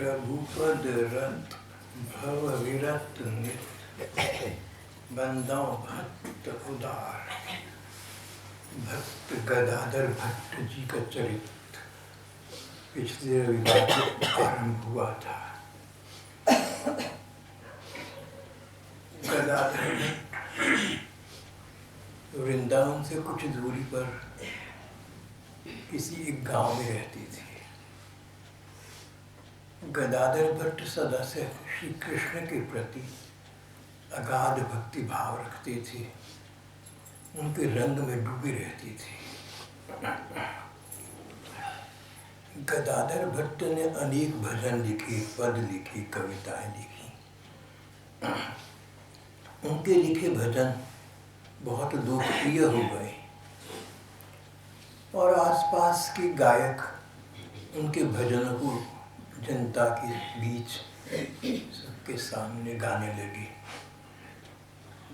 प्रभु पद रत भव विरत नित, बंदों भक्त उदार। भक्त गदाधर भट्ट जी का चरित्र पिछले रविवार आरंभ हुआ था। गदाधर वृंदावन से कुछ दूरी पर किसी एक गांव में रहती थी। गदाधर भट्ट सदा से श्री कृष्ण के प्रति अगाध भक्ति भाव रखते थे, उनके रंग में डूबी रहती थी। गदाधर भट्ट ने अनेक भजन लिखे, पद लिखे, कविताएं लिखी। उनके लिखे भजन बहुत लोकप्रिय हो गए और आसपास के गायक उनके भजनों को जनता के बीच सबके सामने गाने लगे।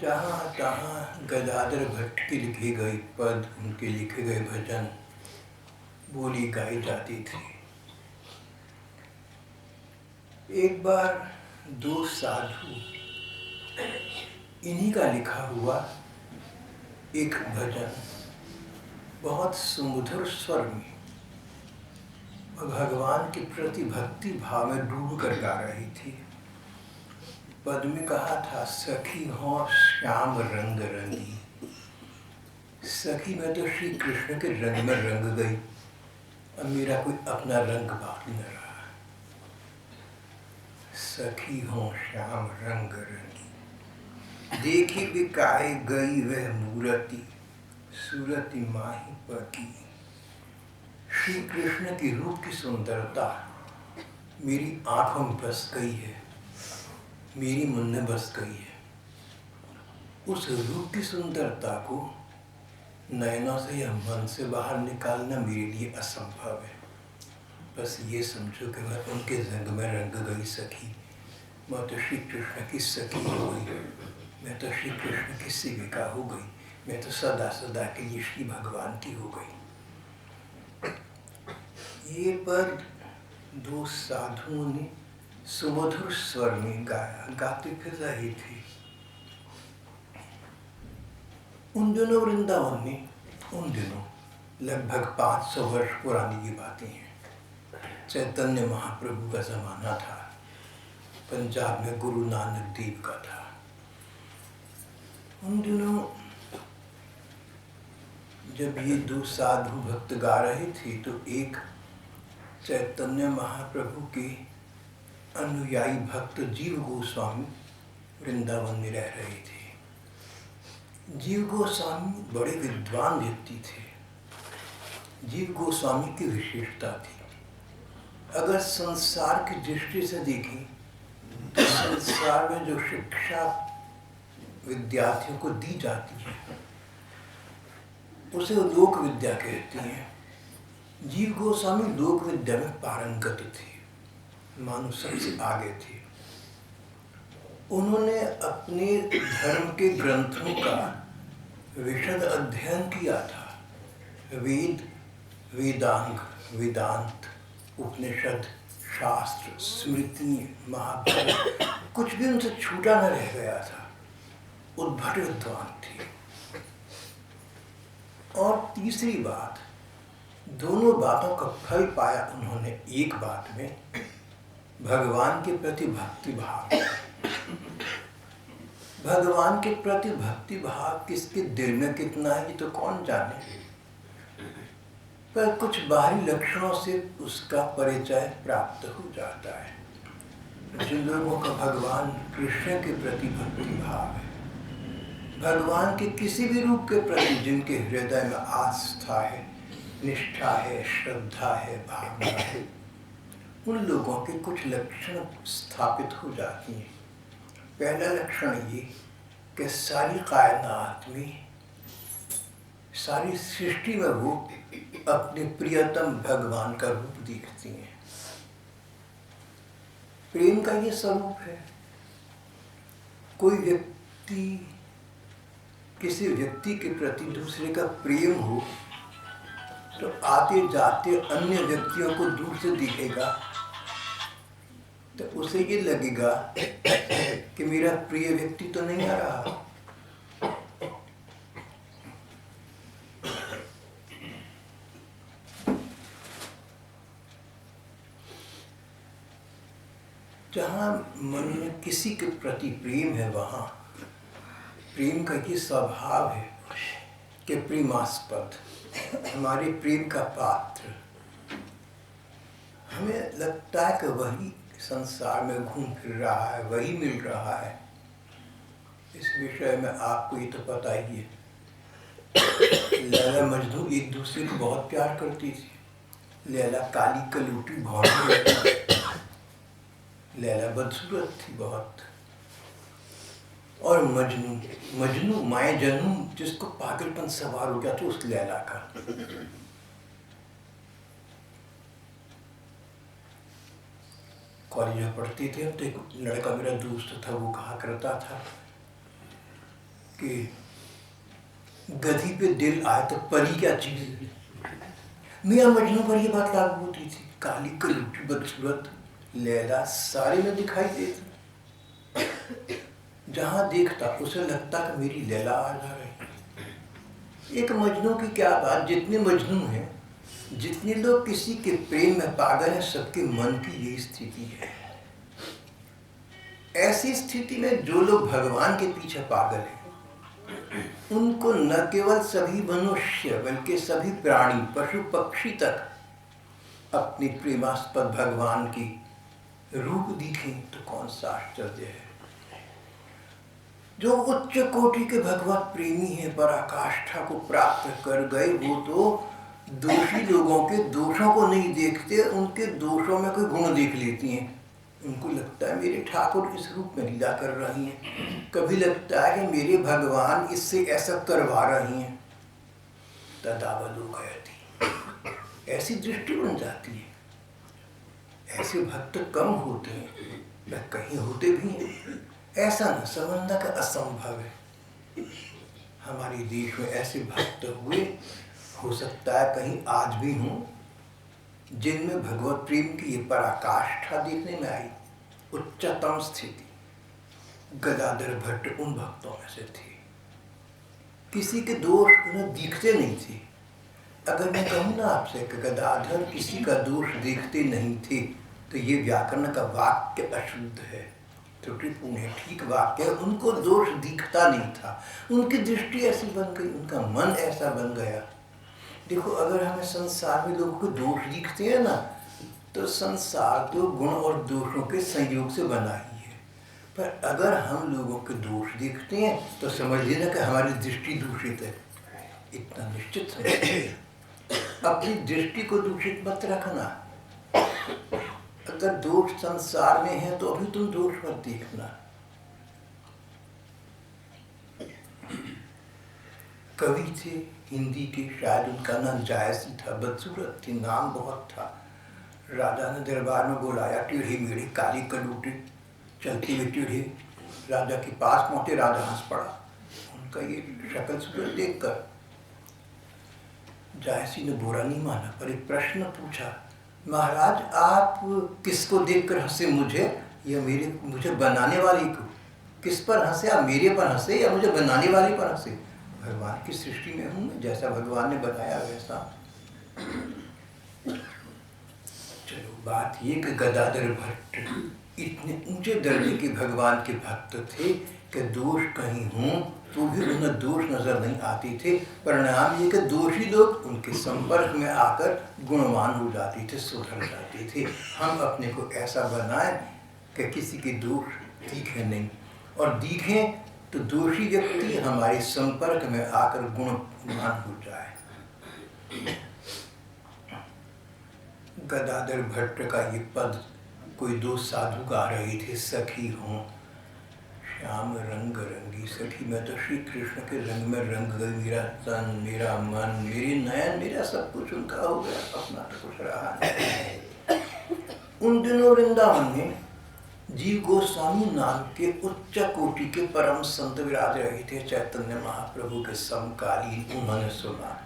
जहाँ तहाँ गदाधर भट्ट के लिखे गए पद, उनके लिखे गए भजन बोली गाई जाती थी। एक बार दो साधु इन्हीं का लिखा हुआ एक भजन बहुत सुमधुर स्वर में भगवान के प्रति भक्ति भाव में डूब कर गा रही थी। पद में कहा था, सखी हो श्याम रंग रंगी। सखी में तो श्री कृष्ण के रंग में रंग गई, अब मेरा कोई अपना रंग बाकी न रहा। सखी हो श्याम रंग रंगी, देखी बिकाए गई वह मूरति, सूरति माही पकी। श्री कृष्ण की रूप की सुंदरता मेरी आंखों में बस गई है, मेरी मन में बस गई है। उस रूप की सुंदरता को नयनों से या मन से बाहर निकालना मेरे लिए असंभव है। बस ये समझो कि मैं उनके रंग में रंग गई सखी। मैं तो श्री कृष्ण की सखी हो गई, मैं तो श्री कृष्ण की सेविका हो गई, मैं तो सदा सदा के लिए श्री भगवान की हो गई। ये पद दो साधुओं ने सुमधुर स्वर में गाया, गाते फिर रहे थे। उन दिनों वृंदावन में, उन दिनों लगभग 500 वर्ष पुरानी ये बातें हैं। चैतन्य महाप्रभु का जमाना था, पंजाब में गुरु नानक देव का था। उन दिनों जब ये दो साधु भक्त गा रहे थे तो एक चैतन्य महाप्रभु के अनुयायी भक्त जीव गोस्वामी वृंदावन में रह रहे थे। जीव गोस्वामी बड़े विद्वान व्यक्ति थे। जीव गोस्वामी की विशेषता थी, अगर संसार की दृष्टि से देखें तो संसार में जो शिक्षा विद्यार्थियों को दी जाती है उसे लोक विद्या कहती हैं। जीव गोस्वामी लोक विद्या में पारंगत थे, मानो सबसे आगे थे। उन्होंने अपने धर्म के ग्रंथों का विशद अध्ययन किया था। वेद, वेदांग, वेदांत, उपनिषद, शास्त्र, स्मृति, महाभारत, कुछ भी उनसे छूटा न रह गया था। उद्भट विद्वान थे। और तीसरी बात, दोनों बातों का फल पाया उन्होंने एक बात में, भगवान के प्रति भक्ति भाव। भगवान के प्रति भक्ति भाव किसके दिल में कितना है ये तो कौन जाने, पर कुछ बाहरी लक्षणों से उसका परिचय प्राप्त हो जाता है। जिन लोगों का भगवान कृष्ण के प्रति भक्ति भाव है, भगवान के किसी भी रूप के प्रति जिनके हृदय में आस्था है, निष्ठा है, श्रद्धा है, भावना है, उन लोगों के कुछ लक्षण स्थापित हो जाती हैं। पहला लक्षण ये कि सारी कायनात में, सारी सृष्टि में वो अपने प्रियतम भगवान का रूप देखती हैं। प्रेम का ये स्वरूप है। कोई व्यक्ति किसी व्यक्ति के प्रति दूसरे का प्रेम हो तो आते जाते अन्य व्यक्तियों को दूर से दिखेगा तो उसे ये लगेगा कि मेरा प्रिय व्यक्ति तो नहीं आ रहा। जहाँ मन में किसी के प्रति प्रेम है, वहाँ प्रेम का ये स्वभाव है कि प्रेमास्पद, हमारे प्रेम का पात्र, हमें लगता है कि वही संसार में घूम फिर रहा है, वही मिल रहा है। इस विषय में आपको ये तो पता ही है, लैला मजनू एक दूसरे को बहुत प्यार करती थी। लैला काली कलूटी भौंकी, लैला बदसूरत थी बहुत, और मजनू माए जनू जिसको पागलपन सवार हो गया था उस लैला का। कॉलेज में पढ़ते थे, तो एक लड़का मेरा दोस्त था, वो कहा करता था कि गधी पे दिल आए तो परी क्या चीज है। मियां मजनू पर ये बात लागू होती थी। काली कलूटी बदसूरत लैला सारे में दिखाई देती, जहां देखता उसे लगता कि मेरी लैला आ जा रही। एक मजनू की क्या बात, जितने मजनू हैं, जितने लोग किसी के प्रेम में पागल हैं, सबके मन की यही स्थिति है। ऐसी स्थिति में जो लोग भगवान के पीछे पागल हैं, उनको न केवल सभी मनुष्य बल्कि सभी प्राणी, पशु पक्षी तक अपने प्रेमास्पद भगवान की रूप दिखें तो कौन सा आश्चर्य है। जो उच्च कोटि के भगवत प्रेमी हैं, पराकाष्ठा को प्राप्त कर गए, वो तो दोषी लोगों के दोषों को नहीं देखते, उनके दोषों में कोई गुण देख लेती हैं। उनको लगता है मेरे ठाकुर इस रूप में लीला कर रही हैं, कभी लगता है कि मेरे भगवान इससे ऐसा करवा रही हैं। तदावलोकयति, ऐसी दृष्टि बन जाती है। ऐसे भक्त कम होते हैं, वह कहीं होते भी हैं, ऐसा न समझना का असंभव है। हमारे देश में ऐसे भक्त हुए, हो सकता है कहीं आज भी हों, जिनमें भगवत प्रेम की ये पराकाष्ठा देखने में आई, उच्चतम स्थिति। गदाधर भट्ट उन भक्तों में से थे। किसी के दोष उन्हें दिखते नहीं थे। अगर मैं कहूँ ना आपसे कि गदाधर किसी का दोष देखते नहीं थे, तो ये व्याकरण का वाक्य अशुद्ध है, त्रुटिपूर्ण है। ठीक वाक्य है, उनको दोष दिखता नहीं था, उनकी दृष्टि ऐसी बन गई, उनका मन ऐसा बन गया। देखो, अगर हमें संसार में लोगों को दोष दिखते हैं ना, तो संसार तो गुण और दोषों के संयोग से बना ही है। पर अगर हम लोगों के दोष देखते हैं तो समझ लेना कि हमारी दृष्टि दूषित है। इतना निश्चित समझ, अपनी दृष्टि को दूषित मत रखना। अगर दोष संसार में है तो अभी तुम दोष मत देखना। कवि थे हिंदी के, शायद उनका नाम जायसी था, बदसूरत थी, नाम बहुत था। राजा ने दरबार में बुलाया, टेढ़े मेढ़े काली कलूटे चलते हुए टेढ़े राजा के पास पहुंचे। राजा हंस पड़ा उनका ये शक्ल सूरत देखकर। जायसी ने बुरा नहीं माना, पर एक प्रश्न पूछा, महाराज आप किसको देखकर हंसे, मुझे या मुझे बनाने वाले को? किस पर हंसे आप, मेरे पर हंसे या मुझे बनाने वाले पर हंसे? भगवान की सृष्टि में हूँ, जैसा भगवान ने बनाया वैसा। चलो, बात ये कि गदाधर भट्ट इतने ऊंचे दर्जे के भगवान के भक्त थे कि दोष कहीं हों तो भी उन्हें दोष नजर नहीं आते थे। परिणाम ये कि दोषी लोग उनके संपर्क में आकर गुणवान हो जाते थे, सुधर जाते थे। हम अपने को ऐसा बनाएं कि किसी के दोष दिखे नहीं, और दिखे तो दोषी व्यक्ति हमारे संपर्क में आकर गुणवान हो जाए। गदाधर भट्ट का ये पद कोई दो साधु गा रहे थे, सखी हों श्याम रंग रंगी। सखी मैं तो श्री कृष्ण के रंग में रंग गई, मेरा तन, मेरा मन, मेरे नयन, मेरा सब कुछ उनका हो गया, अपना तो कुछ रहा नहीं। उन दिनों वृंदावन में जीव गोस्वामी नाम के उच्च कोटि के परम संत विराज रहे थे, चैतन्य महाप्रभु के समकालीन। उन्होंने सुना,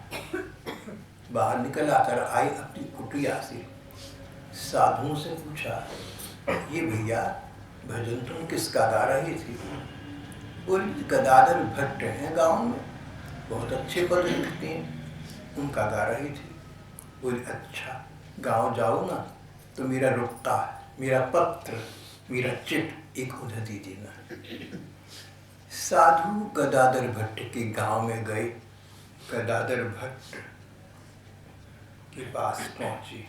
बाहर निकल आकर आए अपनी कुटिया से, साधुओं से पूछा, ये भैया भजन तुम किसका गा रही थी? बोली गदाधर भट्ट हैं गांव में, बहुत अच्छे पद लिखते हैं, उनका गा रही थी। बोली अच्छा, गांव जाओ ना तो मेरा रुपता, मेरा पत्र, मेरा चिट एक उधर दे देना। साधु गदाधर भट्ट के गांव में गए। गदाधर भट्ट के पास पहुंचे।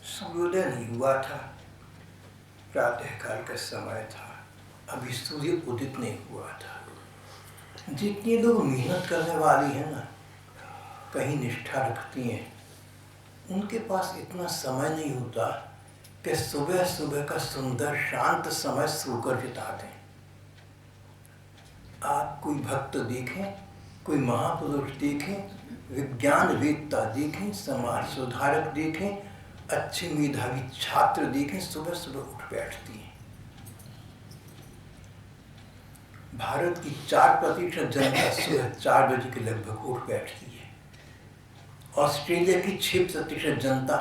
सूर्योदय नहीं हुआ था, प्रातः काल का समय था, अभी सूर्य उदित नहीं हुआ था। जितने लोग मेहनत करने वाली हैं ना, कहीं निष्ठा रखती हैं, उनके पास इतना समय नहीं होता कि सुबह सुबह का सुंदर शांत समय सोकर बिता दें। आप कोई भक्त देखें, कोई महापुरुष देखें, विज्ञान वेत्ता देखें, समाज सुधारक देखें, अच्छे मेधावी छात्र देखें, सुबह सुबह उठ बैठती हैं। भारत की 4% जनता सुबह 4 बजे के लगभग उठ बैठती है। ऑस्ट्रेलिया की 6% जनता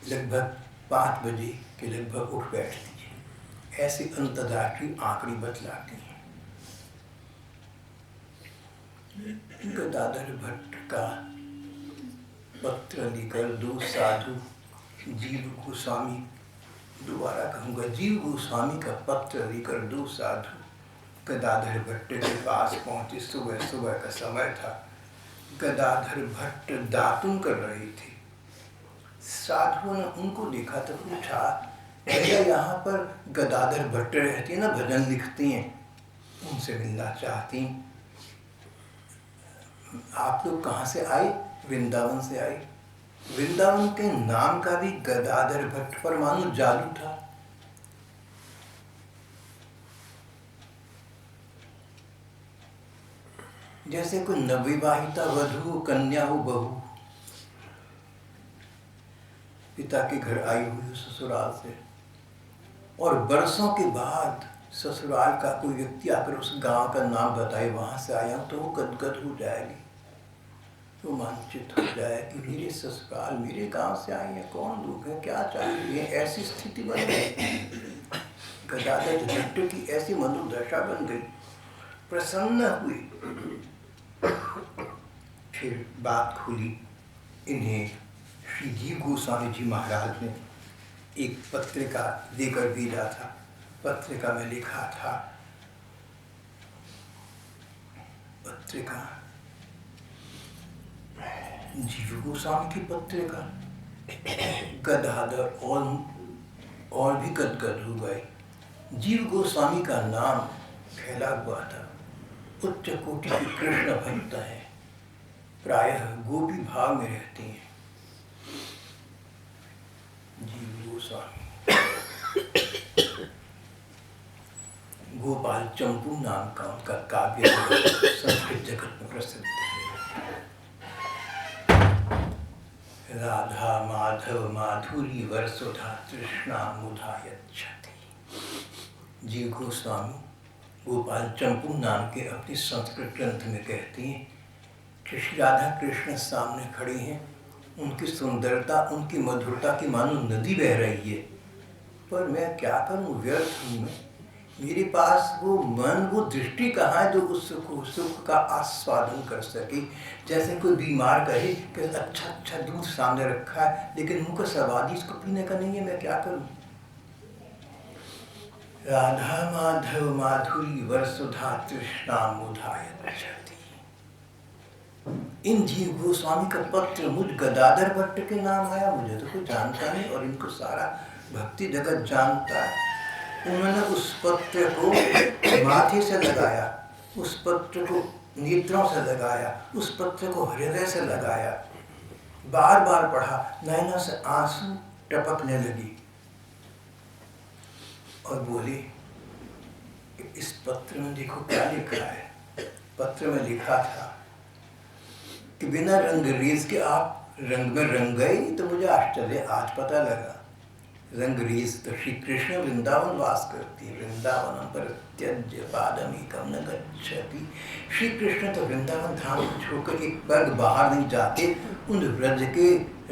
लगभग 5 बजे के लगभग उठ बैठती है। ऐसे अंतर्राष्ट्रीय आंकड़े बतलाते हैं। गदाधर भट्ट का पत्र लेकर दो साधु, जीव गोस्वामी, दोबारा कहूँगा, जीव गोस्वामी का पत्र लेकर दो साधु गदाधर भट्ट के पास पहुँचे। सुबह सुबह का समय था। गदाधर भट्ट दातुन कर रहे थे। साधुओं ने उनको देखा तो पूछा, भैया यहाँ पर गदाधर भट्ट रहती है ना, भजन लिखती हैं, उनसे मिलना चाहती। आप लोग कहाँ से आए? वृंदावन से आए। वृंदावन के नाम का भी गदाधर भट्ट पर मानो जादू था। जैसे कोई नवविवाहिता वधू कन्या हो, बहू पिता के घर आई हुई ससुराल से, और बरसों के बाद ससुराल का कोई व्यक्ति आकर उस गांव का नाम बताए, वहां से आया हूं, तो वो गदगद हो जाएगी, रोमांचित हो जाए कि मेरे ससुराल, मेरे गांव से आए हैं, कौन लोग हैं, क्या चाहिए। ऐसी स्थिति बन गई। गदाधर भट्ट की ऐसी मनोदशा बन गई। प्रसन्न हुई। फिर बात खुली। इन्हें श्री जीव गोस्वामी जी महाराज ने एक पत्रिका देकर भेजा था। पत्रिका में लिखा था, पत्रिका जीव गोस्वामी की पत्रिका। गदाधर और भी गदगद हो गए। जीव गोस्वामी का नाम फैला हुआ था। उच्च कोटि के कृष्ण भक्त है, प्रायः गोपी भाव में रहती हैं। जीव गोस्वामी गोपाल चंपू नाम का उनका काव्य संस्कृत जगत में प्रसिद्ध है। राधा माधव माधुरी वरसुधा तृष्णा मुधा यच्छति। जीव गोस्वामी गोपाल चंपू नाम के अपने संस्कृत ग्रंथ में कहती हैं कि श्री राधा कृष्ण सामने खड़े हैं, उनकी सुंदरता, उनकी मधुरता की मानो नदी बह रही है, पर मैं क्या करूं, व्यर्थ हूं मैं। मेरे पास वो मन, वो दृष्टि कहाँ है जो उस सुख का आस्वादन कर सके। जैसे कोई बीमार कहे कि अच्छा अच्छा दूध सामने रखा है, लेकिन मुंह का स्वाद इसको पीने का नहीं है, मैं क्या करूं। राधा माधव माधुरी वरसुधा तृष्णा मुधा यच्छति। इन जीव गोस्वामी का पत्र मुझ गदाधर भट्ट के नाम आया। मुझे तो कोई जानता नहीं, और इनको सारा भक्ति जगत जानता है। उन्होंने उस पत्र को माथे से लगाया, उस पत्र को नेत्रों से लगाया, उस पत्र को हृदय से लगाया, बार बार पढ़ा, नैनों से आंसू टपकने लगी और बोली, इस पत्र में देखो क्या लिखा है। पत्र में लिखा था कि बिना रंग रेज के आप रंग में रंग गए, तो मुझे आश्चर्य आज पता लगा। रंग रेस तो श्री कृष्ण वृंदावन वास करती है, वृंदावनम पर त्यज्य पादमेकम न गच्छति। श्री कृष्ण तो वृंदावन धाम छोड़कर एक पग बाहर नहीं जाते। उन ब्रज के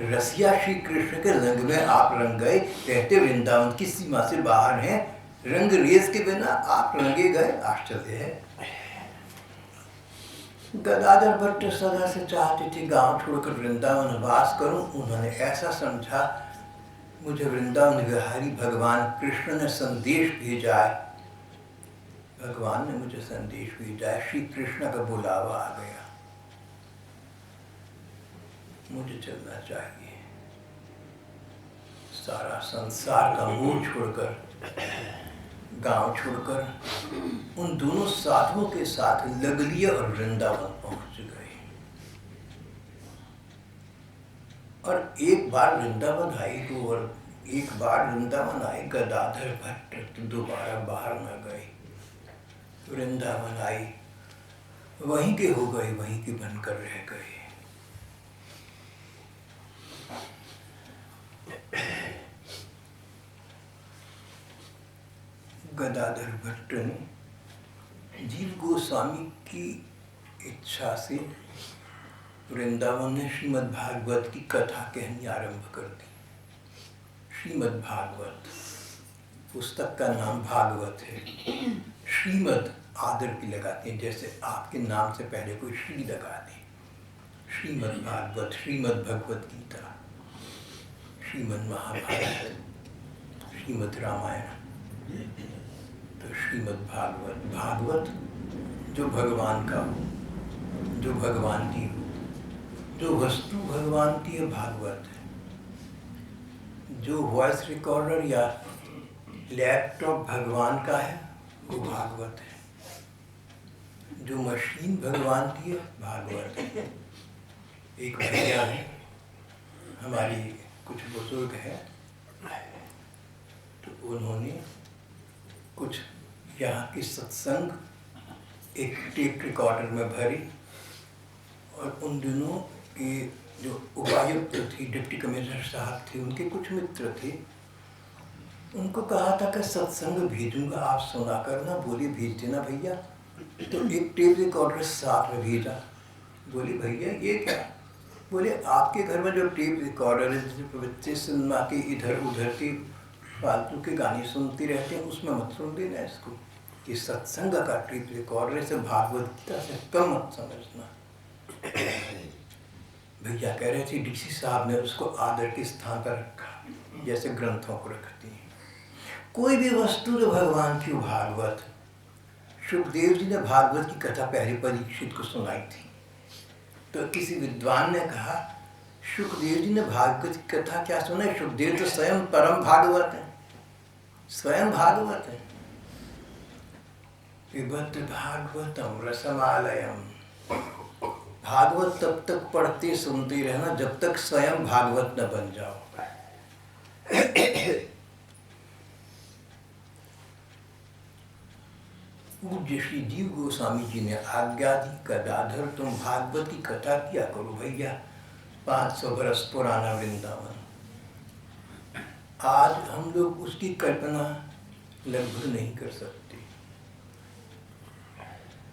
रसिया श्री कृष्ण के रंग में आप रंग गए, कहते वृंदावन की सीमा से बाहर हैं, रंग रेस के बिना आप रंगे गए, आश्चर्य है। गदाधर भट्ट सदा से चाहते थे गांव छोड़कर वृंदावन वास करूं। उन्होंने ऐसा समझा मुझे वृंदावन विहारी भगवान कृष्ण ने संदेश भेजा है, भगवान ने मुझे संदेश भेजा है, श्री कृष्ण का बुलावा आ गया, मुझे चलना चाहिए। सारा संसार का मोह छोड़कर, गांव छोड़कर उन दोनों साधुओं के साथ लगलिया और वृंदावन पहुंच गए। और एक बार वृंदावन आई तो, और एक बार वृंदावन आए गदाधर भट्ट तो दोबारा बाहर न गए। वृंदावन आई, वहीं के हो गए, वहीं के बनकर रह गए। गदाधर भट्ट ने जीव गोस्वामी की इच्छा से वृंदावन में श्रीमद् भागवत की कथा कहनी आरंभ कर दी। श्रीमद् भागवत, पुस्तक का नाम भागवत है। श्रीमद् आदर की लगाते हैं, जैसे आपके नाम से पहले कोई श्री लगा दे। श्रीमद् भागवत, श्रीमद् भगवत गीता, श्रीमद् महाभारत, श्रीमद् रामायण, तो श्रीमद् भागवत। भागवत जो भगवान का हो, जो भगवान की हो, जो वस्तु भगवान की है भागवत है। जो वॉइस रिकॉर्डर या लैपटॉप भगवान का है वो भागवत है। जो मशीन भगवान की है भागवत है। एक भैया है, हमारी कुछ बुजुर्ग हैं, तो उन्होंने कुछ यहाँ की सत्संग एक टेप रिकॉर्डर में भरी, और उन दिनों के जो उपायुक्त थी, डिप्टी कमिश्नर साहब थे, उनके कुछ मित्र थे, उनको कहा था कि सत्संग भेजूंगा, आप सुना करना। बोले भेज देना भैया। तो एक टेप रिकॉर्डर साथ में भेजा। बोले भैया ये क्या? बोले आपके घर में जो टेप रिकॉर्डर है, जिसमें बच्चे सिनेमा के इधर उधर के फालतू के गाने सुनते रहते हैं, उसमें मत सुन देना इसको। ये सत्संग का टेप रिकॉर्डर से भागवत गीता से कम मत समझना। भैया कह रहे थे डीसी साहब ने उसको आदर के स्थान पर रखा, जैसे ग्रंथों को रखती हैं। कोई भी वस्तु जो भगवान की भागवत। सुखदेव जी ने भागवत की कथा पहले परीक्षित को सुनाई थी, तो किसी विद्वान ने कहा सुखदेव जी ने भागवत की कथा क्या सुनाई? सुखदेव तो स्वयं परम भागवत है, स्वयं भागवत है। पिबत भागवतम रसमालयम। भागवत तब तक पढ़ते सुनते रहना जब तक स्वयं भागवत न बन जाओ। पूज्य श्री जीव गोस्वामी जी ने आज्ञा दी, गदाधर तुम भागवत की कथा किया करो भैया। 500 बरस पुराना वृंदावन, आज हम लोग उसकी कल्पना लगभग नहीं कर सकते।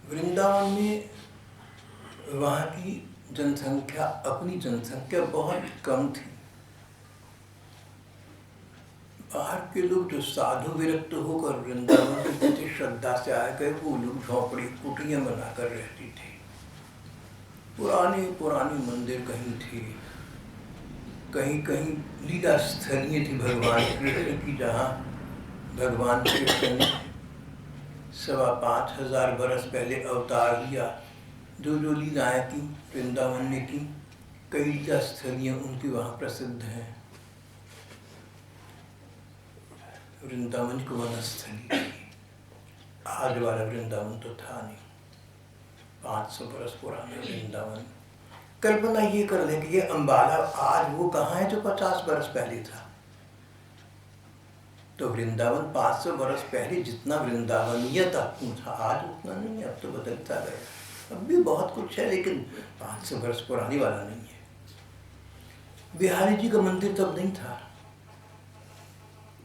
वृंदावन में वहाँ की जनसंख्या, अपनी जनसंख्या बहुत कम थी। बाहर के लोग जो साधु विरक्त होकर वृंदावन में श्रद्धा से आए गए, वो लोग झोंपड़ी कुटियाँ बनाकर रहती थी। पुराने पुराने मंदिर कहीं थे, कहीं कहीं लीला स्थलीय थी भगवान कृष्ण की, जहाँ भगवान कृष्ण ने 5,500 बरस पहले अवतार लिया। जो जो लीलाएँ की वृंदावन ने की, कई लीला स्थलियाँ उनकी वहाँ प्रसिद्ध हैं। वृंदावन को वनस्थली, आज वाला वृंदावन तो था नहीं। 500 बरस पुराना वृंदावन। कल्पना ये कर लें कि ये अम्बाला आज वो कहाँ है जो 50 बरस पहले था। तो वृंदावन 500 बरस पहले जितना वृंदावनीय था आज उतना नहीं है, अब तो बदलता गया। अब भी बहुत कुछ है, लेकिन 500 बरस पुरानी वाला नहीं है। बिहारी जी का मंदिर तब नहीं था।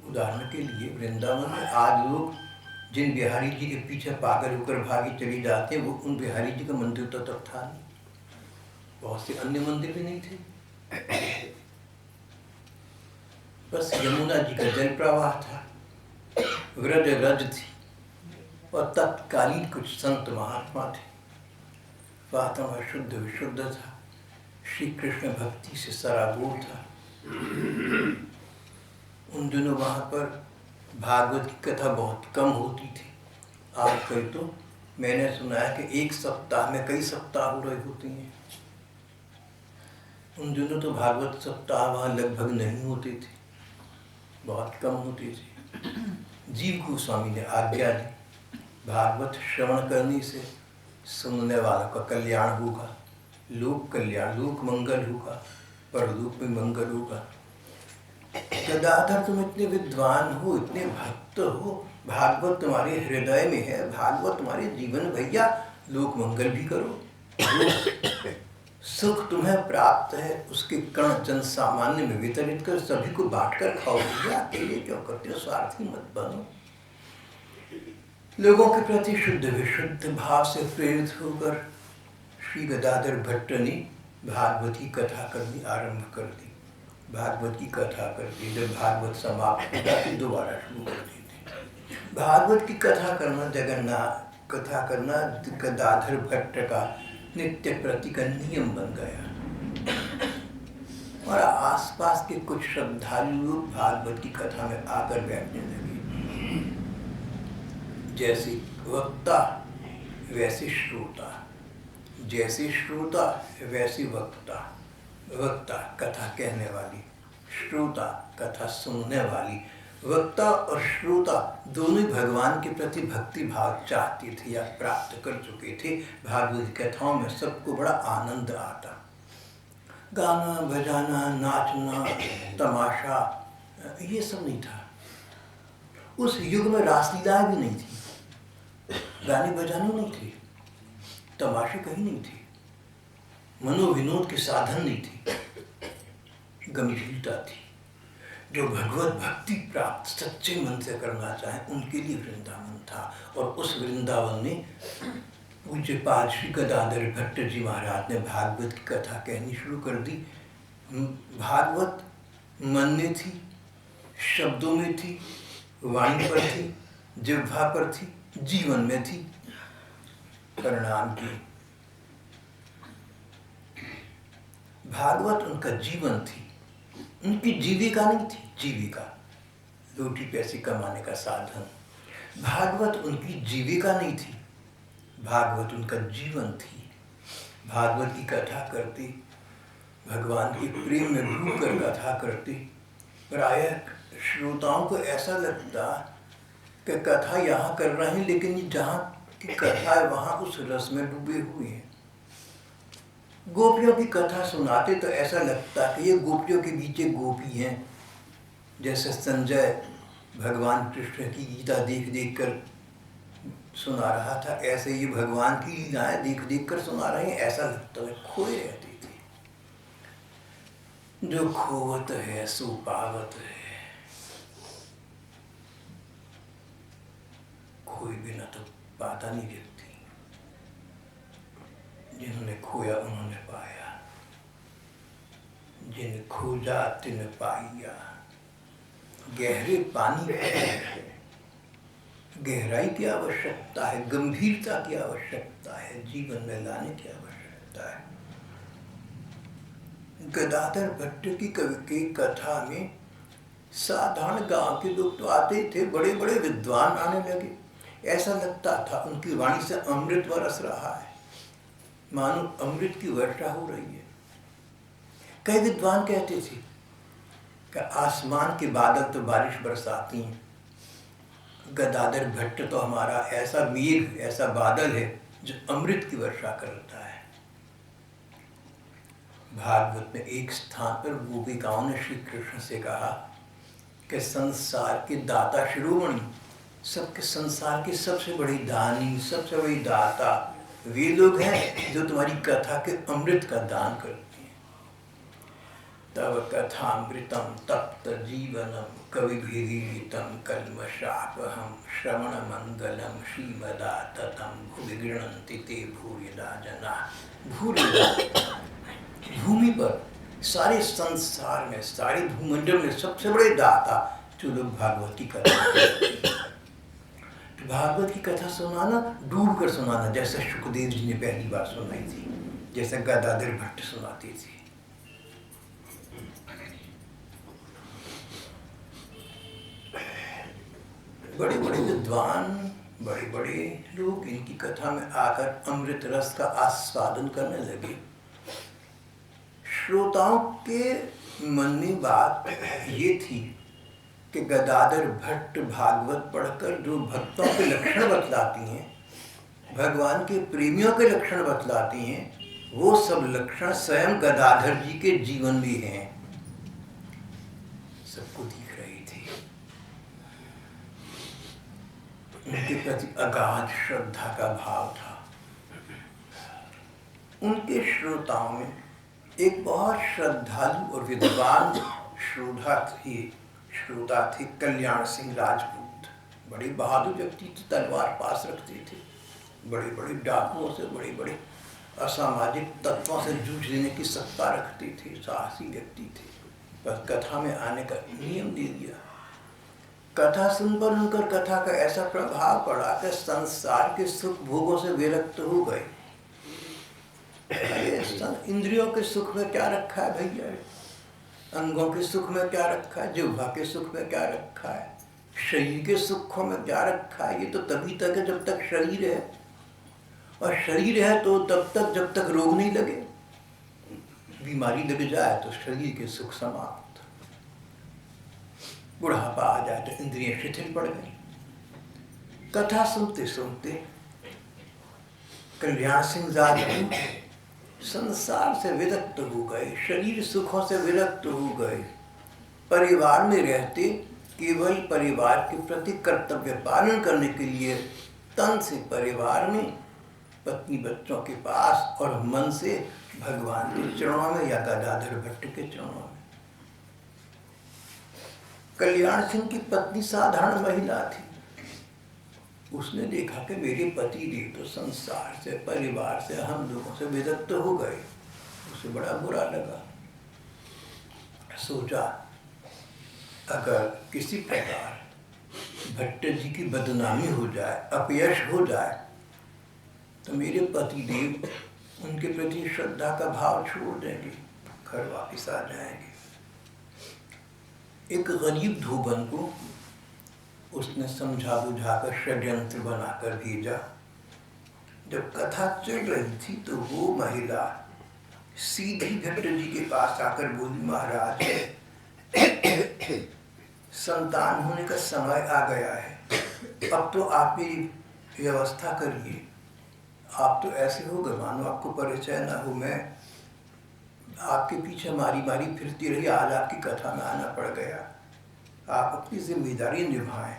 उदाहरण के लिए वृंदावन में आज लोग जिन बिहारी जी के पीछे पागल होकर भागी चली जाते हैं, वो उन बिहारी जी का मंदिर तो तब था नहीं, बहुत से अन्य मंदिर भी नहीं थे, बस यमुना जी का जल प्रवाह था, व्रज रज थी, और तत्कालीन कुछ संत महात्मा थे, वातावरण शुद्ध विशुद्ध था, श्री कृष्ण भक्ति से सराबोर था। उन दिनों वहाँ पर भागवत की कथा बहुत कम होती थी। आजकल तो मैंने सुना है कि एक सप्ताह में कई सप्ताह हो रहे होते हैं। उन दिनों तो भागवत सप्ताह वहाँ लगभग नहीं होते थे, बहुत कम होते थे। जीव गोस्वामी ने आज्ञा दी, भागवत श्रवण करने से सुनने वालों का कल्याण होगा, लोक कल्याण, लोक मंगल होगा, परलोक में मंगल होगा। गदाधर तुम इतने विद्वान हो, इतने भक्त हो, भागवत तुम्हारे हृदय में है, भागवत तुम्हारे जीवन, भैया लोक मंगल भी करो, सुख तुम्हें प्राप्त है, उसके कण जन सामान्य में वितरित कर, सभी को बांटकर खाओ, भैया अकेले क्यों करते हो, स्वार्थी मत बनो। लोगों के प्रति शुद्ध विशुद्ध भाव से प्रेरित होकर श्री गदाधर भट्ट ने भागवत की कथा करनी आरंभ कर दी। भागवत की कथा करती, जब भागवत समाप्त हो जाती दोबारा शुरू कर देते। भागवत की कथा करना, जगन्नाथ कथा करना गदाधर भट्ट का नित्य प्रति का नियम बन गया, और आसपास के कुछ श्रद्धालु लोग भागवत की कथा में आकर बैठने लगे। जैसे वक्ता वैसे श्रोता, जैसे श्रोता वैसे वक्ता। वक्ता कथा कहने वाली, श्रोता कथा सुनने वाली। वक्ता और श्रोता दोनों भगवान के प्रति भक्ति भाव चाहते थे या प्राप्त कर चुके थे। भागवत कथाओं में सबको बड़ा आनंद आता, गाना बजाना, नाचना, तमाशा, ये सब नहीं था। उस युग में रासलीला भी नहीं थी, गाने बजाने नहीं थे, तमाशे कहीं नहीं थे, मनोविनोद के साधन नहीं थे, गंभीरता थी। जो भगवत भक्ति प्राप्त सच्चे मन से करना चाहे उनके लिए वृंदावन था। और उस वृंदावन में पूज्यपाद श्री गदाधर भट्ट जी महाराज ने भागवत की कथा कहनी शुरू कर दी। भागवत मन में थी, शब्दों में थी, वाणी पर थी, जिह्वा पर थी, जीवन में थी। परिणाम की भागवत उनका जीवन थी, उनकी जीविका नहीं थी। जीविका रोटी पैसे कमाने का साधन, भागवत उनकी जीविका नहीं थी, भागवत उनका जीवन थी। भागवत की कथा करती, भगवान के प्रेम में डूबकर कथा करती। प्रायः श्रोताओं को ऐसा लगता कि कथा यहाँ कर रहे हैं, लेकिन जहाँ की कथा है वहाँ उस रस में डूबे हुए हैं। गोपियों की कथा सुनाते तो ऐसा लगता कि ये गोपियों के बीच एक गोपी हैं। जैसे संजय भगवान कृष्ण की गीता देख देख कर सुना रहा था, ऐसे ही भगवान की लीलाएं देख देख कर सुना रहे हैं। ऐसा लगता है खोए रहते थे। जो खोवत है सो पावत है, खोए बिना तो पाता नहीं व्यक्ति। जिन्होंने खोया उन्होंने पाया, जिन खोजा तिन पाइया। गहरे पानी है, गहराई की आवश्यकता है, गंभीरता की आवश्यकता है, जीवन में लाने की आवश्यकता है। गदाधर भट्ट की कथा में साधारण गांव के लोग तो आते थे, बड़े बड़े विद्वान आने लगे। ऐसा लगता था उनकी वाणी से अमृत बरस रहा है, मानो अमृत की वर्षा हो रही है। कई विद्वान कहते थे कि आसमान के बादल तो बारिश बरसाती हैं, गदाधर भट्ट तो हमारा ऐसा मेघ, ऐसा बादल है जो अमृत की वर्षा करता है। भागवत में एक स्थान पर गोपिकाओं ने श्री कृष्ण से कहा कि संसार के दाता शिरोमणि, सबके संसार के सबसे बड़ी दानी, सबसे बड़ी दाता वे लोग हैं जो तुम्हारी कथा के अमृत का दान करते हैं। तव कथामृतं तप्त जीवनं कविभिरीडितं कल्मषापहं श्रवणमंगलं श्रीमदाततं भुवि गृह्णन्ति ते भूरिदा जनाः। भूरिदा भूमि पर, सारे संसार में, सारे भूमंडल में सबसे बड़े दाता जो लोग भागवती कथा तो भागवत की कथा सुनाना, डूब कर सुनाना, जैसे सुखदेव जी ने पहली बार सुनाई थी, जैसे गदाधर भट्ट सुनाती थी। बड़े बड़े विद्वान, बड़े बड़े लोग इनकी कथा में आकर अमृत रस का आस्वादन करने लगे। श्रोताओं के मन में बात ये थी कि गदाधर भट्ट भागवत पढ़कर जो भक्तों के लक्षण बतलाती हैं, भगवान के प्रेमियों के लक्षण बतलाती हैं, वो सब लक्षण स्वयं गदाधर जी के जीवन में हैं। सबको दिख रही थी। उनके प्रति अगाध श्रद्धा का भाव था। उनके श्रोताओं में एक बहुत श्रद्धालु और विद्वान श्रोता थे कल्याण सिंह राजपूत। बड़े बहादुर व्यक्ति थे, तलवार पास रखते थे, बड़े बड़े डाकुओं से, बड़े बड़े असामाजिक तत्वों से जूझ लेने की सत्ता रखते थे, साहसी व्यक्ति थे। बस कथा में आने का नियम दे दिया। कथा सुनकर उनकर कथा का ऐसा प्रभाव पड़ा कि संसार के सुख भोगों से विरक्त हो गए। इंद्रियों के सुख में क्या रखा है भैया, अंगों के सुख में क्या रखा है, जिह्वा के सुख में क्या रखा है, शरीर के सुखों में क्या रखा है। ये तो तभी तक है जब तक शरीर है, और शरीर है तो तब तक जब तक रोग नहीं लगे। बीमारी लग जाए तो शरीर के सुख समाप्त, बुढ़ापा आ जाए तो इंद्रियां शिथिल पड़ गई। कथा सुनते सुनते कल्याण सिंह राजपूत संसार से विरक्त हो गए, शरीर सुखों से विरक्त हो गए। परिवार में रहते केवल परिवार के प्रति कर्तव्य पालन करने के लिए तन से परिवार में, पत्नी बच्चों के पास, और मन से भगवान के चरणों में या गदाधर भट्ट के चरणों में। कल्याण सिंह की पत्नी साधारण महिला थी। उसने देखा कि मेरे पति देव तो संसार से, परिवार से, हम लोगों से विरक्त हो गए। उसे बड़ा बुरा लगा। सोचा अगर किसी प्रकार भट्ट जी की बदनामी हो जाए, अपयश हो जाए, तो मेरे पति देव उनके प्रति श्रद्धा का भाव छोड़ देंगे, घर वापस आ जाएंगे। एक गरीब धोबन को उसने समझा बुझाकर षड्यंत्र बनाकर भेजा। जब कथा चल रही थी तो वो महिला सीधी भट्ट जी के पास आकर बोली, महाराज संतान होने का समय आ गया है, अब तो आप ही व्यवस्था करिए। आप तो ऐसे हो गए मानो आपको परिचय ना हो। मैं आपके पीछे मारी मारी फिरती रही, आज आपकी कथा में आना पड़ गया। आप अपनी जिम्मेदारी निभाएं।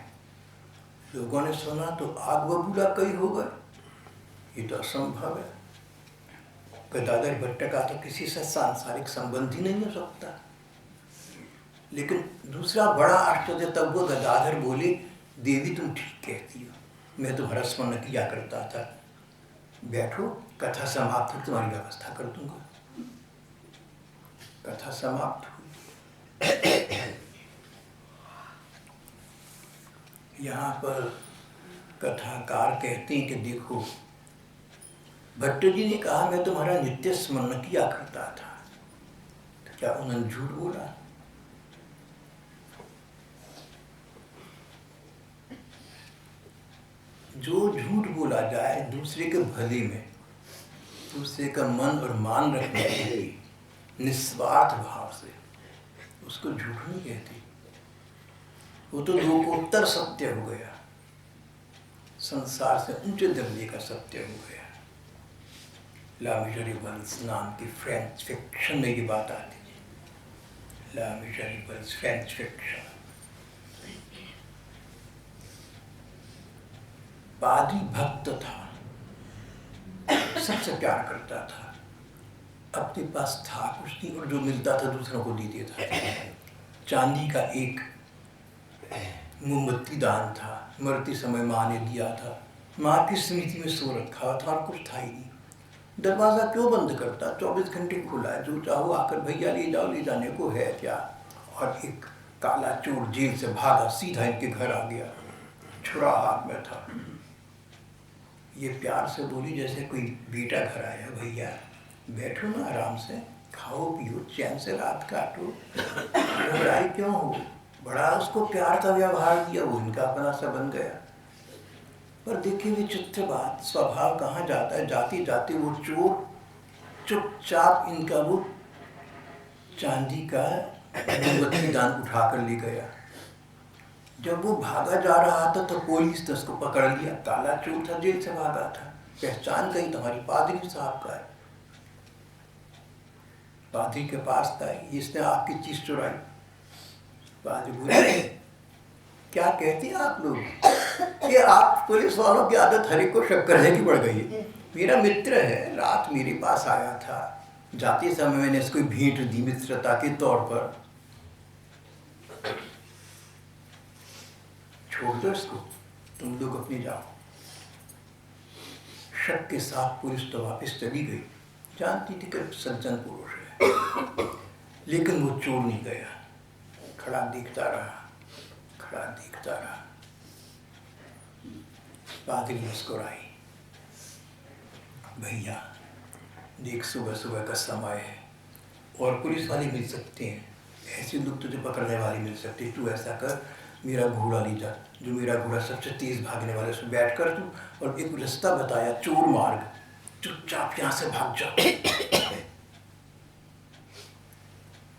लोगों ने सुना तो आग बबूला कई हो गए। ये तो असंभव है। गदाधर भट्ट का तो किसी से सांसारिक संबंध ही नहीं हो सकता। लेकिन दूसरा बड़ा आश्चर्य तब वो गदाधर बोले, देवी तुम ठीक कहती हो, मैं तुम्हारा स्मरण किया करता था। बैठो, कथा समाप्त हो, तुम्हारी व्यवस्था कर दूंगा। कथा समाप्त हुई। यहाँ पर कथाकार कहते हैं कि देखो, भट्ट जी ने कहा मैं तुम्हारा नित्य स्मरण किया करता था, तो क्या उन्होंने झूठ बोला? जो झूठ बोला जाए दूसरे के भले में, दूसरे का मन और मान रखने के लिए निस्वार्थ भाव से, उसको झूठ नहीं कहते। वो तो लोकोत्तर सत्य हो गया, संसार से ऊंचे दर्जे का सत्य हो गया। ला मिजरेबल्स नाम की फ्रेंच फिक्शन में ये बात आती है। ला मिजरेबल्स फ्रेंच फिक्शन। पादी भक्त था, सबसे प्यार करता था, अपने पास था कुछ नहीं और जो मिलता था दूसरों को दे देता था। चांदी का एक मोमबत्ती दान था, मरते समय माँ ने दिया था। माँ की स्मृति में सो रखा था और कुछ था ही नहीं। दरवाज़ा क्यों बंद करता, 24 घंटे खुला है, जो चाहो आकर भैया ले जाओ, ले जाने को है क्या। और एक काला चोर जेल से भागा, सीधा इनके घर आ गया, छुरा हाथ में था। ये प्यार से बोली जैसे कोई बेटा घर आया, भैया बैठो ना, आराम से खाओ पियो, चैन से रात काटो, घबराई क्यों हो। बड़ा उसको प्यार का व्यवहार दिया, वो इनका अपना सा बन गया। पर देखिए विचित्र बात, स्वभाव कहाँ जाता है, जाते जाते वो चोर चुपचाप इनका वो चांदी का मोमबत्ती दान उठा कर ले गया। जब वो भागा जा रहा था तो पुलिस ने उसको पकड़ लिया। काला चोर था, जेल से भागा था, पहचान गई, तुम्हारी पादरी साहब का है। पादरी के पास था, इसने आपकी चीज चुराई। पादरी बोले क्या कहते हैं आप लोग, कि आप पुलिस वालों की आदत हर एक को शक करने की बढ़ गई है। मेरा मित्र है, रात मेरे पास आया था, जाते समय मैंने इसको भेंट दी मित्रता के तौर पर। छोड़ दो इसको, तुम लोग अपनी जाओ। शक के साथ पुलिस तो वापस चली गई, जानती थी कि सज्जन पुरुष है, लेकिन वो चोर नहीं गया, खड़ा देखता रहा, खड़ा देखता रहा। पादरी मुस्कुराई, भैया देख सुबह सुबह का समय है और पुलिस वाले मिल सकते हैं, ऐसे लोग तुझे पकड़ने वाले मिल सकते हैं। तू ऐसा कर, मेरा घोड़ा ले जा, जो मेरा घोड़ा सबसे तेज भागने वाला, उसमें बैठ कर तू, और एक रास्ता बताया, चोर मार्ग, चुपचाप यहाँ से भाग जा।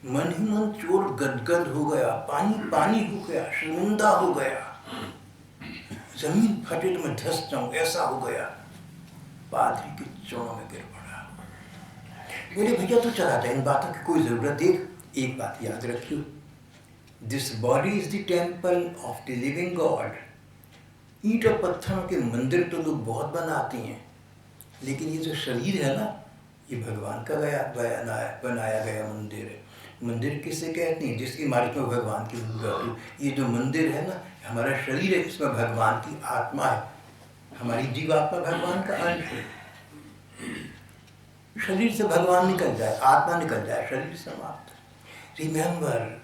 मन ही मन चोर गदगद हो गया, पानी पानी हो गया, शर्मिंदा हो गया, जमीन फटे तो मैं धस जाऊं, ऐसा हो गया। पादरी के चरणों में गिर पड़ा, बोले भैया तू चला जा, इन बातों की कोई जरूरत। देख एक बात याद रखियो, this body is the temple of the living God. ईंट और पत्थरों के मंदिर तो लोग बहुत बनाते हैं, लेकिन ये जो शरीर है ना, ये भगवान का बनाया गया मंदिर है। मंदिर किसे कहते हैं, जिसकी इमारत में भगवान की मूर्ति हो। ये जो मंदिर है ना, हमारा शरीर है, इसमें भगवान की आत्मा है, हमारी जीवात्मा भगवान का अंश है। शरीर से भगवान निकल जाए, आत्मा निकल जाए, शरीर समाप्त। Remember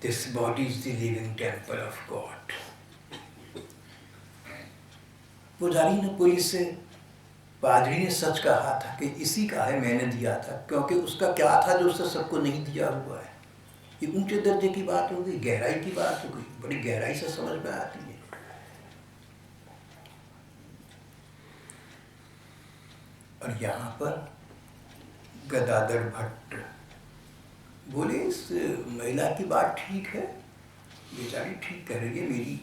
this body is the living temple of God. पुजारी ने पुलिस से, पादरी ने सच कहा था कि इसी का है, मैंने दिया था, क्योंकि उसका क्या था जो उससे सबको नहीं दिया हुआ है। ये ऊंचे दर्जे की बात हो गई, गहराई की बात हो गई, बड़ी गहराई से समझ में आती है। और यहाँ पर गदाधर भट्ट बोले इस महिला की बात ठीक है, बेचारी ठीक कह रही है, मेरी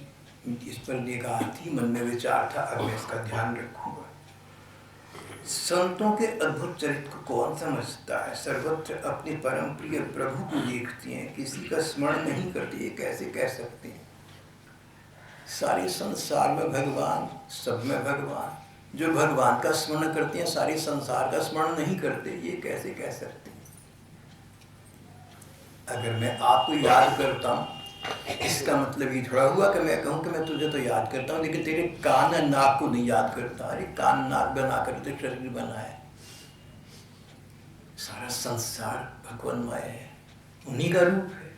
इस पर निगाह थी, मन में विचार था, अब मैं इसका ध्यान रखूंगा। संतों के अद्भुत चरित्र को कौन समझता है, सर्वत्र अपने परम प्रिय प्रभु को देखते हैं, किसी का स्मरण नहीं करते, ये कैसे कह सकते हैं। सारे संसार में भगवान, सब में भगवान, जो भगवान का स्मरण करते हैं सारे संसार का स्मरण नहीं करते, ये कैसे कह सकते हैं। अगर मैं आपको याद करता हूँ, इसका मतलब ये थोड़ा हुआ कि मैं कहूँ कि मैं तुझे तो याद करता हूँ, लेकिन तेरे कान और नाक को नहीं याद करता। अरे कान नाक बना कर तो शरीर बना है, सारा संसार भगवानमय है, उन्हीं का रूप है।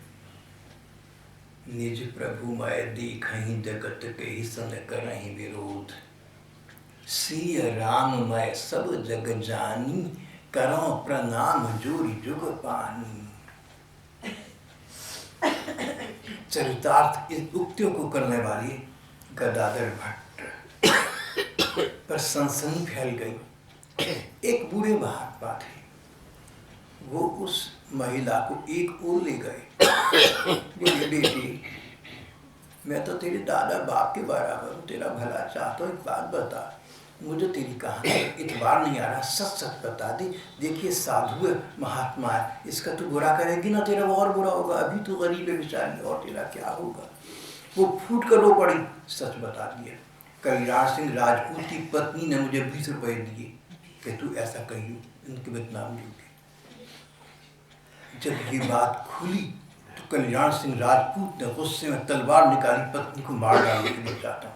निज प्रभु मय देखहि जगत के ही सन करहि विरोध, सिय राममय सब जग जानी, करो प्रणाम जोरी जुग पानी। चरितार्थ इस उक्तियों को करने वाली गदाधर भट्ट पर सनसनी फैल गई। एक बूढ़े महात्मा थे, वो उस महिला को एक ओर ले गए, बोले बेटी मैं तो तेरे दादा बाप के बराबर हूँ, तेरा भला चाहता हूँ, एक बात बता, मुझे तेरी कहानी इतबार नहीं आ रहा, सच सच बता दे। देखिए साधु है, महात्मा है, इसका तू बुरा करेगी ना, तेरा और बुरा होगा, अभी तू गरीब है बेचारी, और तेरा क्या होगा। वो फूट कर रो पड़ी, सच बता दिया। कल्याण सिंह राजपूत की पत्नी ने मुझे 20 रुपए दिए कि तू ऐसा कहियो, उनकी बदनामी होगी। जब ये बात खुली तो कल्याण सिंह राजपूत ने गुस्से में तलवार निकाली, पत्नी को मार डालने के लिए चाहता हूँ।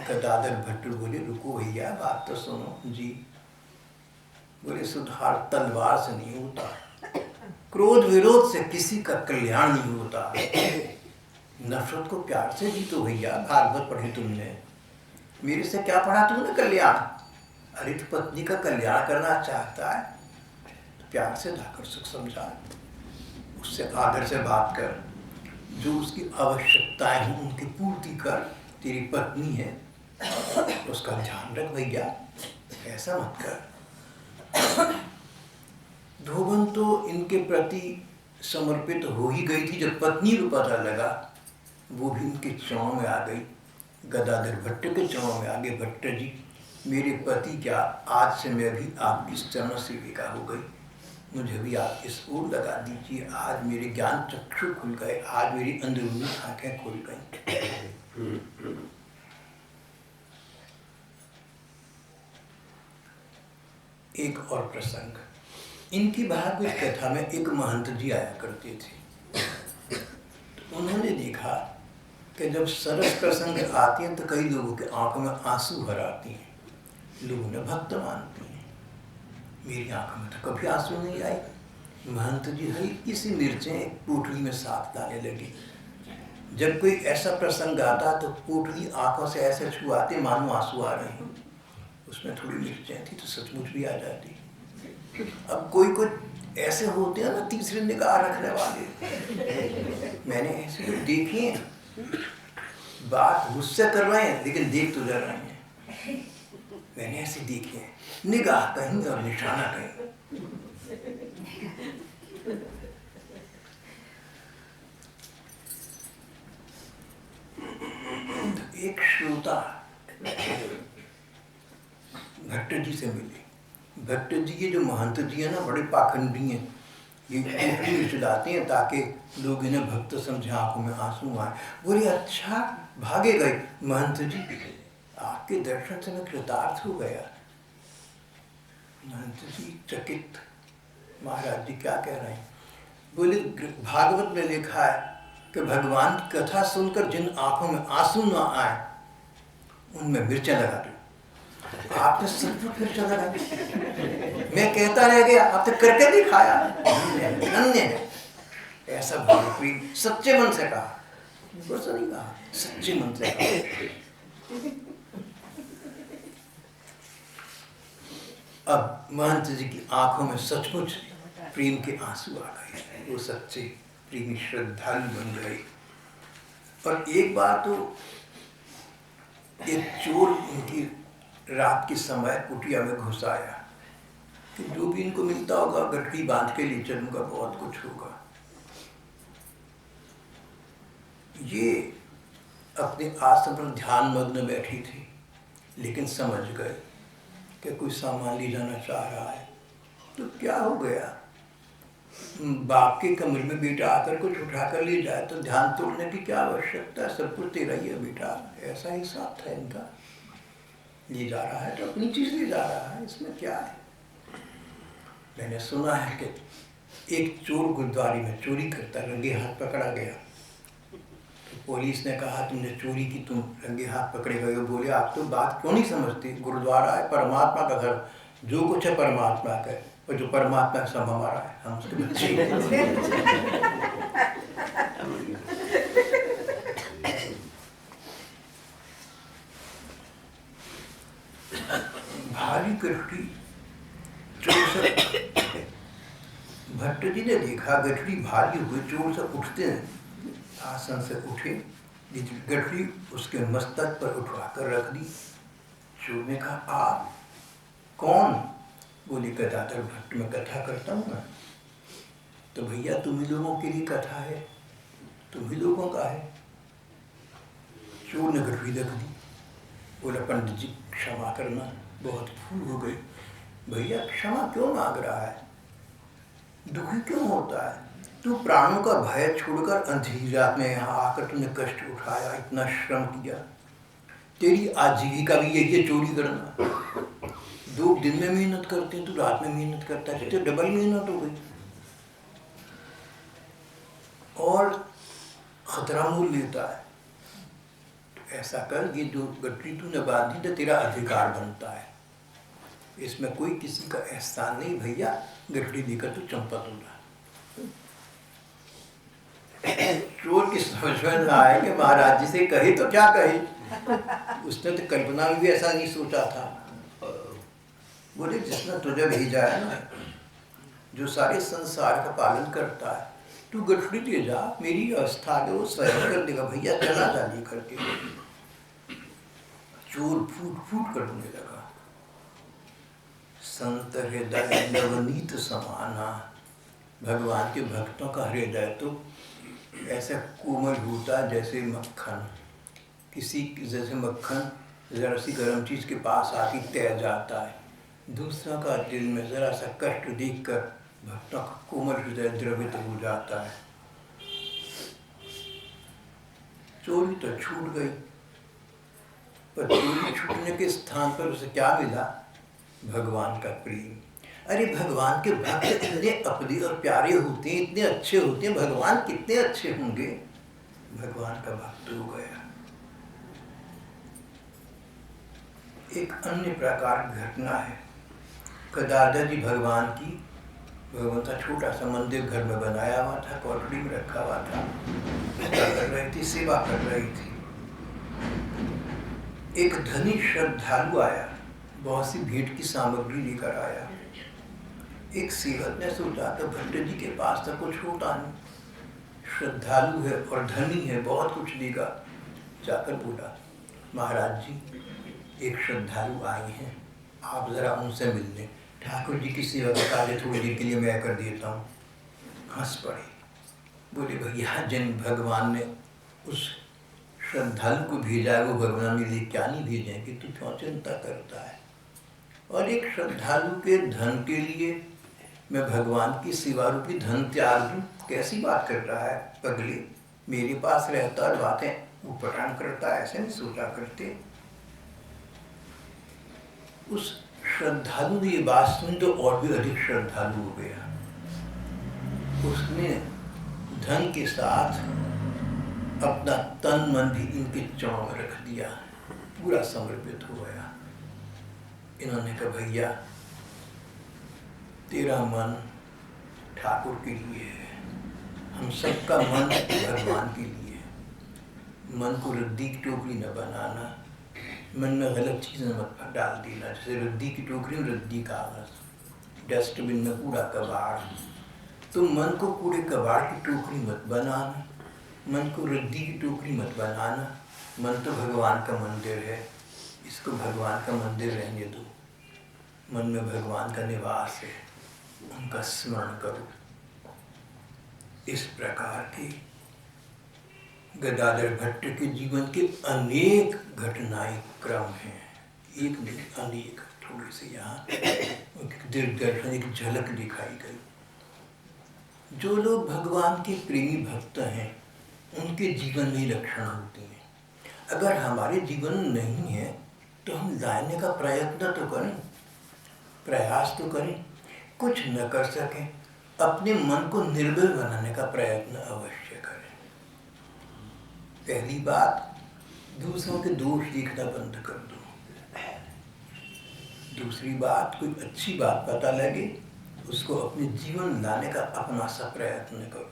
गदाधर भट्ट बोले, रुको भैया, बात तो सुनो जी। बोले, सुधार तलवार से नहीं होता, क्रोध विरोध से किसी का कल्याण नहीं होता। नफरत को प्यार से जीतो भैया। भागवत पढ़ी तुमने, मेरे से क्या पढ़ा तुमने? कल्याण। अरे तो पत्नी का कल्याण करना चाहता है तो प्यार से लाकर सुख समझा, उससे आदर से बात कर, जो उसकी आवश्यकताएं हैं उनकी पूर्ति कर। तेरी पत्नी है, उसका ध्यान रख भैया, ऐसा मत कर। धोबन तो इनके प्रति समर्पित हो ही गई थी। जब पत्नी को पता लगा, वो भी इनके चौं में आ गई, गदाधर भट्ट के चौं में आ गए। भट्ट जी, मेरे पति क्या, आज से मैं भी आपकी चरण सेविका हो गई, मुझे भी आप इस ओर लगा दीजिए। आज मेरे ज्ञान चक्षु खुल गए, आज मेरी अंदरूनी आंखें खुल गई। एक और प्रसंग, इनकी भागवत कथा में एक महंत जी आया करते थे। तो उन्होंने देखा कि जब सरस प्रसंग आती हैं तो कई लोगों के आंखों में आंसू भर आती हैं, लोगों ने भक्त मानती हैं। मेरी आंखों में तो कभी आंसू नहीं आए। महंत जी हल्की सी मिर्चें एक पोटली में साथ डालने लगी। जब कोई ऐसा प्रसंग आता तो पोटली आंखों से ऐसे छुआते मानो आंसू आ रहे हैं। उसमें थोड़ी मिर्चें थी तो सचमुच भी आ जाती। अब कोई ऐसे होते हैं ना तीसरी निगाह रखने वाले, मैंने ऐसे लोग देखे हैं, बात मुझसे कर रहे हैं लेकिन देख तो जा रहे हैं। मैंने ऐसे देखे हैं, निगाह कहीं और निशाना कहीं। तो एक श्रोता भट्ट जी से मिले। भट्ट जी ये जो महंत जी है ना, बड़े पाखंडी हैं। ये पोटली चलाते हैं ताकि लोग इन्हें भक्त समझे, आंखों में आंसू आए। बोले, अच्छा भागे गए महंत जी, आपके दर्शन से मैं कृतार्थ हो गया। महंत जी चकित, महाराज जी क्या कह रहे हैं? बोले, भागवत में लिखा है कि भगवान की कथा सुनकर जिन आंखों में आंसू न आए उनमें मिर्चें लगा दो। आपने सचमुच मिर्चें लगा दी। मैं कहता रह गया, आपने करके दिखाया। धन्य है। ऐसा कोई सच्चे मन से कहा, कुछ नहीं कहा, सच्चे मन से कहा। अब महंत जी की आंखों में सचमुच प्रेम के आंसू आ गए। वो सच्चे प्रेमी श्रद्धालु बन गए। और एक बार तो एक चोर उनकी रात के समय कुटिया में घुस आया कि जो भी इनको मिलता होगा गठरी बांध के ले चलूंगा, बहुत कुछ होगा। ये अपने आसन पर ध्यान मग्न बैठी थी, लेकिन समझ गए कि कोई सामान ले जाना चाह रहा है। तो क्या हो गया, बाप के कमरे में बेटा आकर कुछ उठाकर ले जाए तो ध्यान तोड़ने की क्या आवश्यकता है? सब कुछ तेरा ही है बेटा। ऐसा ही साथ था इनका। ले जा रहा है तो अपनी चीज ले जा रहा है, इसमें क्या है? मैंने सुना है कि एक चोर गुरुद्वारे में चोरी करता रंगे हाथ पकड़ा गया। तो पुलिस ने कहा, तुमने चोरी की, तुम रंगे हाथ पकड़े गए हो। बोले, आप तो बात क्यों नहीं समझते? गुरुद्वारा है परमात्मा का घर, जो कुछ है परमात्मा का है, और जो परमात्मा का सब हमारा है, हम उसके बच्चे। भारी गठरी चोर से भट्ट जी ने देखा, गठरी भारी हुई, चोर से उठते हैं, आसन से उठे, गठरी उसके मस्तक पर उठवाकर रख दी। चोर ने कहा, आप कौन? बोले, गदाधर भट्ट में कथा करता हूँ मैं। तो भैया तुम ही लोगों के लिए कथा है, तुम ही लोगों का है। चोर ने गठरी रख दी। बोला, पंडित जी क्षमा करना, बहुत भूल हो गई। भैया क्षमा क्यों मांग रहा है? दुखी क्यों होता है? तू प्राणों का भय छोड़कर अंधेरी रात में यहाँ आकर तुमने कष्ट उठाया, इतना श्रम किया, तेरी आजीविका भी यही है, चोरी करना। 2 दिन में मेहनत करते हैं, तो रात में मेहनत करता है, तो डबल मेहनत हो गई। और खतरा मोल लेता है। तो ऐसा कर, ये जो गठरी तूने बांधी तो तेरा अधिकार बनता है, इसमें कोई किसी का एहसान नहीं भैया, गठरी देकर तो चंपत हो रहा। चोर की समझ में ना आए कि महाराज जी से कहे तो क्या कहे। उसने तो कल्पना में भी ऐसा नहीं सोचा था। बोले जिसने तुझे भेजा है ना, जो सारे संसार का पालन करता है, तू गठरी दे जा, मेरी अवस्था है वो स्वयं कर देगा भैया, चला जा लेकर के। चोर फूट फूट करने लगा। संत हृदय नवनीत समाना, भगवान के भक्तों का हृदय तो ऐसा कोमल होता है जैसे मक्खन। किसी जैसे मक्खन जरा सी गर्म चीज के पास आके तैर जाता है, दूसरा का दिल में जरा सा कष्ट देखकर भक्तों का कोमल हृदय द्रवित हो जाता है। चोरी तो छूट गई, पर चोरी छूटने के स्थान पर उसे क्या मिला? भगवान का प्रेम। अरे भगवान के भक्त इतने अपने और प्यारे होते हैं, इतने अच्छे होते हैं, भगवान कितने अच्छे होंगे। भगवान का भक्त हो गया। एक अन्य प्रकार की घटना है, दादा जी भगवान की, भगवान का छोटा सा मंदिर घर में बनाया हुआ था, कोठरी में रखा हुआ था, पूजा कर रही थी, सेवा कर रही थी। एक धनी श्रद्धालु आया, बहुत सी भेंट की सामग्री लेकर आया। एक सेवक ने सोचा कि भट्ट जी के पास तो कुछ होता नहीं, श्रद्धालु है और धनी है, बहुत कुछ देगा। जाकर बोला, महाराज जी एक श्रद्धालु आए हैं, आप जरा उनसे मिल लें, ठाकुर जी की सेवा का कार्य थोड़ी देर के लिए मैं कर देता हूँ। हंस पड़े, बोले भैया जिन भगवान ने उस श्रद्धालु को भेजा है वो भगवान मेरे लिए क्या नहीं भेजेंगे, तू क्यों चिंता करता है। और एक श्रद्धालु के धन के लिए मैं भगवान की सेवा रूपी धन त्याग दूं, कैसी बात कर रहा है पगले, मेरे पास रहता और बातें उपराम करता, ऐसे नहीं सोचा करते। उस श्रद्धालु ने ये बात सुनी तो और भी अधिक श्रद्धालु हो गया। उसने धन के साथ अपना तन मन भी इनके चरणों में रख दिया, पूरा समर्पित हो गया। इन्होंने कहा भैया तेरा मन ठाकुर के लिए है, हम सबका मन भगवान के लिए है। मन को रद्दी की टोकरी न बनाना, मन में गलत चीज़ें मत डाल देना, जैसे रद्दी की टोकरी में रद्दी कागज, डस्टबिन में कूड़ा कबाड़। तो मन को कूड़े कबाड़ की टोकरी मत बनाना, मन को रद्दी की टोकरी मत बनाना। मन तो भगवान का मंदिर है, इसको भगवान का मंदिर रहने दो। मन में भगवान का निवास है, उनका स्मरण करो। इस प्रकार की गदाधर भट्ट के जीवन के अनेक घटनाएं क्रम हैं, एक नहीं अनेक। थोड़े से यहाँ दीर्घदर्शन एक झलक दिखाई गई। जो लोग भगवान के प्रेमी भक्त हैं उनके जीवन में लक्षण होते हैं। अगर हमारे जीवन में नहीं है तो हम लाने का प्रयत्न तो करें, प्रयास तो करें। कुछ न कर सकें, अपने मन को निर्बल बनाने का प्रयत्न अवश्य करें। पहली बात, दूसरों के दोष देखना बंद कर दो। दूसरी बात, कोई अच्छी बात पता लगे उसको अपने जीवन में लाने का अपना सा प्रयत्न करो।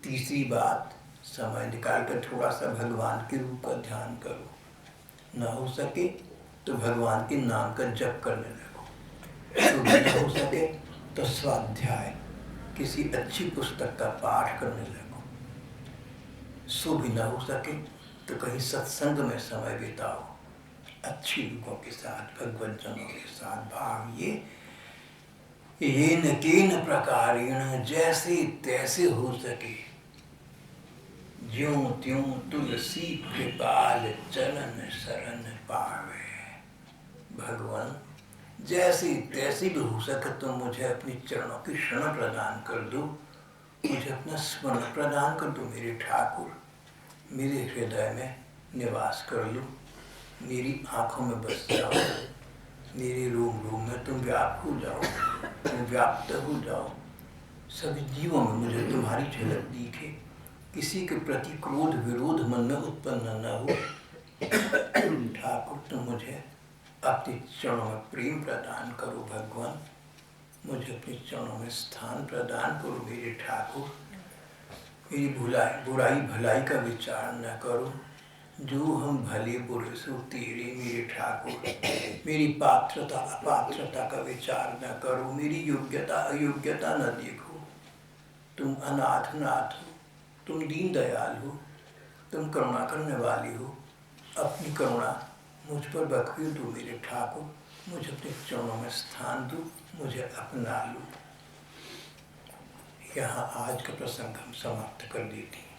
तीसरी बात, समय निकाल कर थोड़ा सा भगवान के रूप का ध्यान करो। ना हो सके तो भगवान के नाम का जप करने लगो। तो न हो सके तो स्वाध्याय, किसी अच्छी पुस्तक का पाठ करने लगो। सो भी ना हो सके तो कहीं सत्संग में समय बिताओ, अच्छी लोगों के साथ, भगवत जनों के साथ भाविए। येन केन प्रकारेण, जैसे तैसे हो सके, ज्यों त्यों तुलसी कृपाल चरण शरण पावे। भगवान जैसे तैसे भी हो सके तो मुझे अपने चरणों की शरण प्रदान कर दो, मुझे अपना स्मरण प्रदान कर दो। मेरे ठाकुर, मेरे हृदय में निवास कर लो, मेरी आंखों में बस जाओ, मेरे रोम रोम में तुम व्याप्त हो जाओ, तुम व्याप्त हो जाओ। सभी जीवों में मुझे तुम्हारी झलक दिखे, किसी के प्रति क्रोध विरोध मन में उत्पन्न न हो। ठाकुर तुम मुझे अपने चरणों में प्रेम प्रदान करो भगवान, मुझे अपने चरणों में स्थान प्रदान करो मेरे ठाकुर। मेरी बुराई भलाई का विचार न करो, जो हम भले बुरे सो तेरे मेरे ठाकुर। मेरी पात्रता अपात्रता का विचार न करो, मेरी योग्यता अयोग्यता न देखो। तुम अनाथ नाथ हो, तुम दीन दयाल हो, तुम करुणा करने वाले हो। अपनी करुणा मुझ पर बख्शी दो मेरे ठाकुर, मुझे अपने चरणों में स्थान दो, मुझे अपना लो। यहाँ आज का प्रसंग हम समाप्त कर देते हैं।